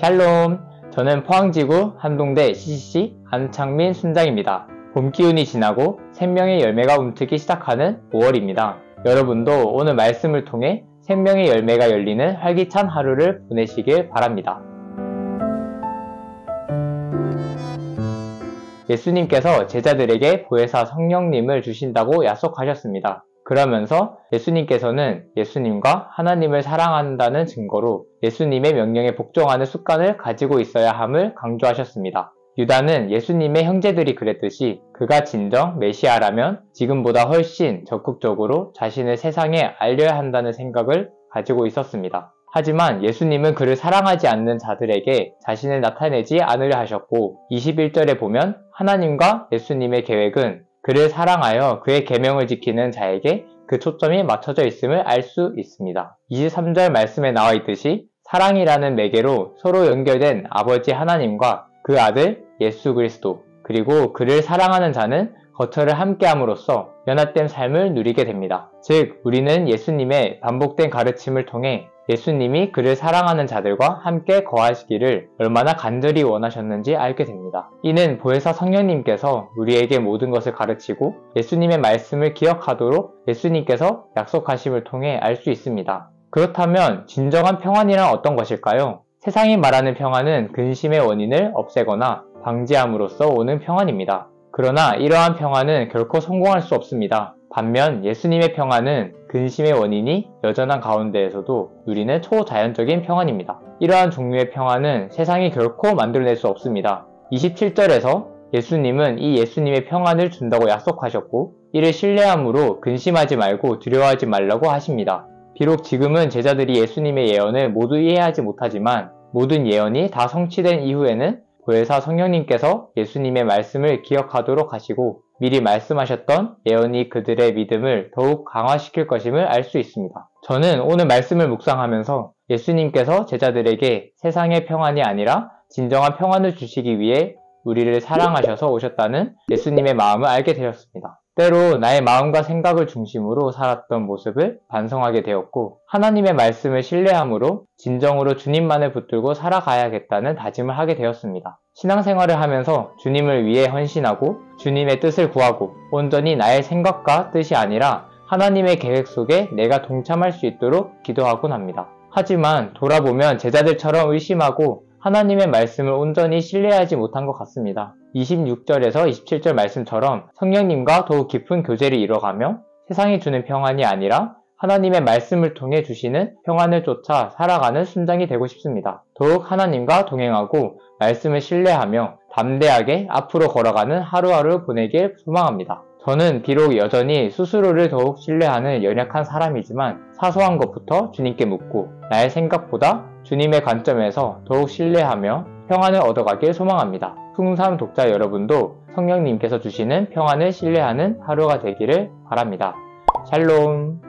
샬롬! 저는 포항지구 한동대 CCC 안창민 순장입니다. 봄 기운이 지나고 생명의 열매가 움트기 시작하는 5월입니다. 여러분도 오늘 말씀을 통해 생명의 열매가 열리는 활기찬 하루를 보내시길 바랍니다. 예수님께서 제자들에게 보혜사 성령님을 주신다고 약속하셨습니다. 그러면서 예수님께서는 예수님과 하나님을 사랑한다는 증거로 예수님의 명령에 복종하는 습관을 가지고 있어야 함을 강조하셨습니다. 유다는 예수님의 형제들이 그랬듯이 그가 진정 메시아라면 지금보다 훨씬 적극적으로 자신을 세상에 알려야 한다는 생각을 가지고 있었습니다. 하지만 예수님은 그를 사랑하지 않는 자들에게 자신을 나타내지 않으려 하셨고 21절에 보면 하나님과 예수님의 계획은 그를 사랑하여 그의 계명을 지키는 자에게 그 초점이 맞춰져 있음을 알 수 있습니다. 23절 말씀에 나와 있듯이 사랑이라는 매개로 서로 연결된 아버지 하나님과 그 아들 예수 그리스도 그리고 그를 사랑하는 자는 거처를 함께함으로써 연합된 삶을 누리게 됩니다. 즉 우리는 예수님의 반복된 가르침을 통해 예수님이 그를 사랑하는 자들과 함께 거하시기를 얼마나 간절히 원하셨는지 알게 됩니다. 이는 보혜사 성령님께서 우리에게 모든 것을 가르치고 예수님의 말씀을 기억하도록 예수님께서 약속하심을 통해 알 수 있습니다. 그렇다면 진정한 평안이란 어떤 것일까요? 세상이 말하는 평안은 근심의 원인을 없애거나 방지함으로써 오는 평안입니다. 그러나 이러한 평안은 결코 성공할 수 없습니다. 반면 예수님의 평안은 근심의 원인이 여전한 가운데에서도 누리는 초자연적인 평안입니다. 이러한 종류의 평안은 세상이 결코 만들어낼 수 없습니다. 27절에서 예수님은 이 예수님의 평안을 준다고 약속하셨고 이를 신뢰함으로 근심하지 말고 두려워하지 말라고 하십니다. 비록 지금은 제자들이 예수님의 예언을 모두 이해하지 못하지만 모든 예언이 다 성취된 이후에는 보혜사 성령님께서 예수님의 말씀을 기억하도록 하시고 미리 말씀하셨던 예언이 그들의 믿음을 더욱 강화시킬 것임을 알 수 있습니다. 저는 오늘 말씀을 묵상하면서 예수님께서 제자들에게 세상의 평안이 아니라 진정한 평안을 주시기 위해 우리를 사랑하셔서 오셨다는 예수님의 마음을 알게 되었습니다. 때로 나의 마음과 생각을 중심으로 살았던 모습을 반성하게 되었고 하나님의 말씀을 신뢰함으로 진정으로 주님만을 붙들고 살아가야겠다는 다짐을 하게 되었습니다. 신앙생활을 하면서 주님을 위해 헌신하고 주님의 뜻을 구하고 온전히 나의 생각과 뜻이 아니라 하나님의 계획 속에 내가 동참할 수 있도록 기도하곤 합니다. 하지만 돌아보면 제자들처럼 의심하고 하나님의 말씀을 온전히 신뢰하지 못한 것 같습니다. 26절에서 27절 말씀처럼 성령님과 더욱 깊은 교제를 이뤄가며 세상이 주는 평안이 아니라 하나님의 말씀을 통해 주시는 평안을 쫓아 살아가는 순장이 되고 싶습니다. 더욱 하나님과 동행하고 말씀을 신뢰하며 담대하게 앞으로 걸어가는 하루하루 보내길 소망합니다. 저는 비록 여전히 스스로를 더욱 신뢰하는 연약한 사람이지만 사소한 것부터 주님께 묻고 나의 생각보다 주님의 관점에서 더욱 신뢰하며 평안을 얻어가길 소망합니다. 풍삼 독자 여러분도 성령님께서 주시는 평안을 신뢰하는 하루가 되기를 바랍니다. 샬롬!